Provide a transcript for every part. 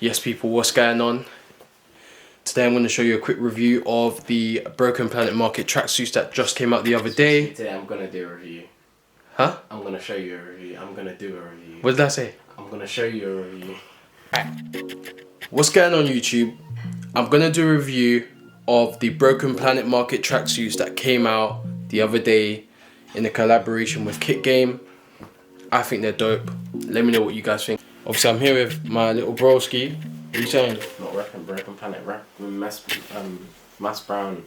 Yes people, what's going on? Today I'm going to show you a quick review of the Broken Planet Market tracksuits that just came out the other day. Today I'm going to do a review. Huh? I'm going to show you a review. I'm going to do a review. What did I say? I'm going to show you a review. What's going on YouTube? I'm going to do a review of the Broken Planet Market tracksuits that came out the other day in a collaboration with KICKGAME. I think they're dope. Let me know what you guys think. Obviously I'm here with my little broski. What are you saying? Not Broken Planet, Mass Brown.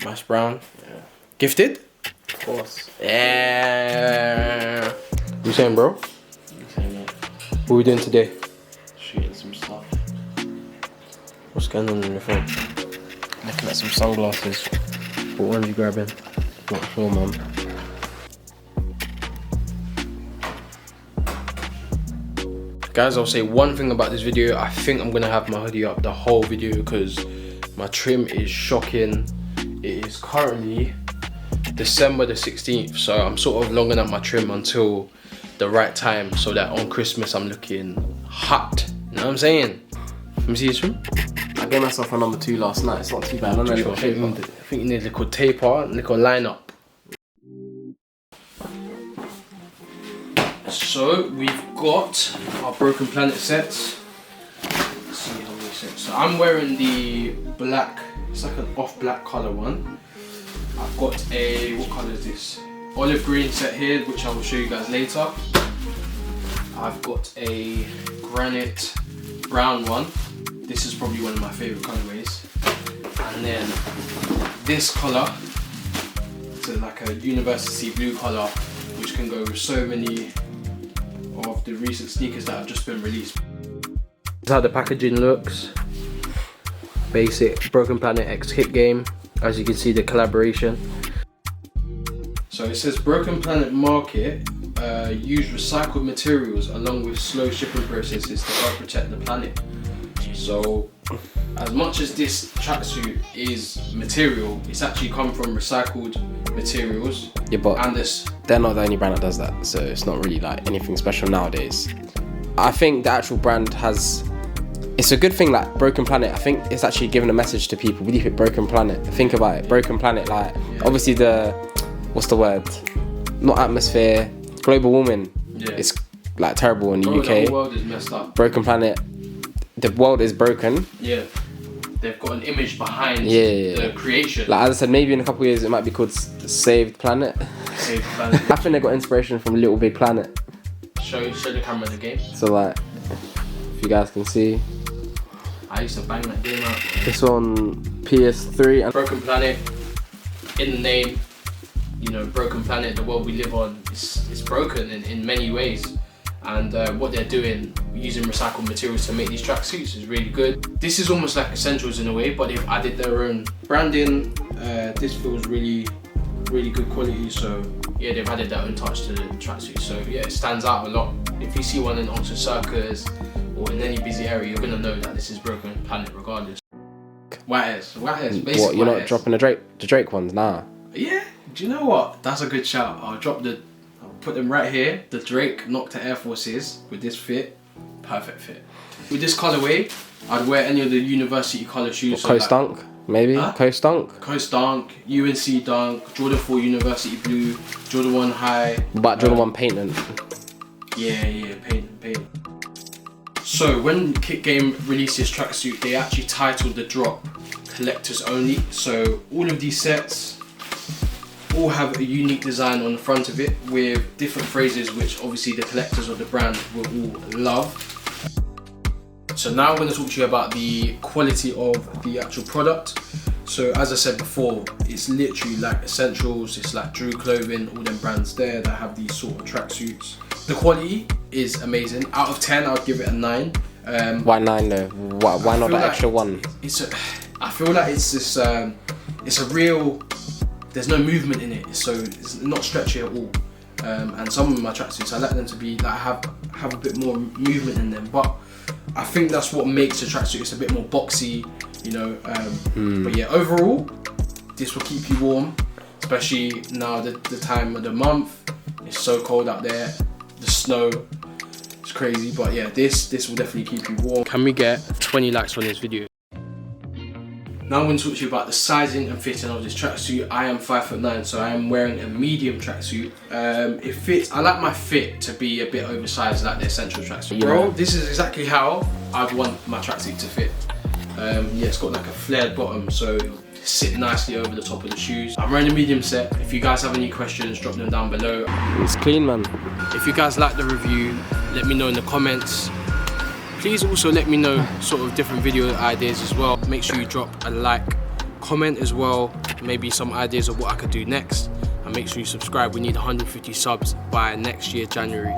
Mass Brown? Yeah. Gifted? Of course. Yeah. What you saying, bro? You saying that? What are we doing today? Shooting some stuff. What's going on your phone? Looking at some sunglasses. What ones are you grabbing? Not sure, man. Guys, I'll say one thing about this video. I think I'm gonna have my hoodie up the whole video because my trim is shocking. It is currently December the 16th, so I'm sort of longing up my trim until the right time so that on Christmas I'm looking hot. You know what I'm saying? Let me see your trim. I gave myself a number 2 last night. It's not too bad. I think you need a little taper, a little line up. So we've got our Broken Planet sets. Let's see how many sets. So I'm wearing the black, it's like an off black colour one. I've got a, what colour is this? Olive green set here, which I will show you guys later. I've got a granite brown one. This is probably one of my favourite colourways. And then this colour, it's like a university blue colour, which can go with so many of the recent sneakers that have just been released. This is how the packaging looks. Basic Broken Planet X KICKGAME. As you can see, the collaboration. So it says Broken Planet Market use recycled materials along with slow shipping processes to help protect the planet. So as much as this tracksuit is material, it's actually come from recycled materials. Yeah, but and this, they're not the only brand that does that, so it's not really like anything special nowadays. I think the actual brand has, it's a good thing, like Broken Planet. I think it's actually giving a message to people. When you hit Broken Planet, think about it. Broken Planet, like obviously the, what's the word? Not atmosphere, global warming. Yeah. It's like terrible in the UK. The world is messed up. Broken Planet, the world is broken. Yeah. They've got an image behind the creation. Like as I said, maybe in a couple of years it might be called Saved Planet. Saved Planet. I think they got inspiration from Little Big Planet. Show the camera the game. So like, if you guys can see. I used to bang that game out. This on PS3. Broken Planet, in the name, you know, Broken Planet, the world we live on, is broken in many ways. And what they're doing, using recycled materials to make these tracksuits, is really good. This is almost like Essentials in a way, but they've added their own branding. This feels really good quality, so yeah, they've added their own touch to the tracksuit. So yeah, it stands out a lot. If you see one in Oxford Circus or in any busy area, you're gonna know that this is Broken Planet regardless. White hairs, basic. What, you're white not hairs. dropping the Drake ones? Nah. Yeah, do you know what? That's a good shout. I'll put them right here. The Drake Nocta Air Forces with this fit, perfect fit. With this colorway, I'd wear any of the university color shoes. Coast Dunk, maybe? Huh? Coast Dunk? Coast Dunk, UNC Dunk, Jordan 4 University Blue, Jordan 1 High. But Jordan 1 Patent. Yeah, patent. So when KICKGAME released this tracksuit, they actually titled the drop Collectors Only. So all of these sets all have a unique design on the front of it with different phrases which obviously the collectors of the brand will all love. So now I'm going to talk to you about the quality of the actual product. So as I said before, it's literally like Essentials, it's like Drew Clothing, all them brands there that have these sort of tracksuits. The quality is amazing. Out of 10, I'd give it a 9. Why 9 though? Why not the extra 1? I feel like it's this, it's a real, there's no movement in it, so it's not stretchy at all. And some of my tracksuits, I like them to be like have a bit more movement in them. But I think that's what makes a tracksuit. It's a bit more boxy, you know. But yeah, overall, this will keep you warm, especially now the time of the month. It's so cold out there. The snow. It's crazy, but yeah, this will definitely keep you warm. Can we get 20 likes on this video? Now I'm going to talk to you about the sizing and fitting of this tracksuit. I am 5'9", so I am wearing a medium tracksuit. It fits. I like my fit to be a bit oversized, like the essential tracksuit. Bro, this is exactly how I'd want my tracksuit to fit. Yeah, it's got like a flared bottom, so it'll sit nicely over the top of the shoes. I'm wearing a medium set. If you guys have any questions, drop them down below. It's clean, man. If you guys like the review, let me know in the comments. Please also let me know sort of different video ideas as well. Make sure you drop a like, comment as well, maybe some ideas of what I could do next. And make sure you subscribe. We need 150 subs by next year, January.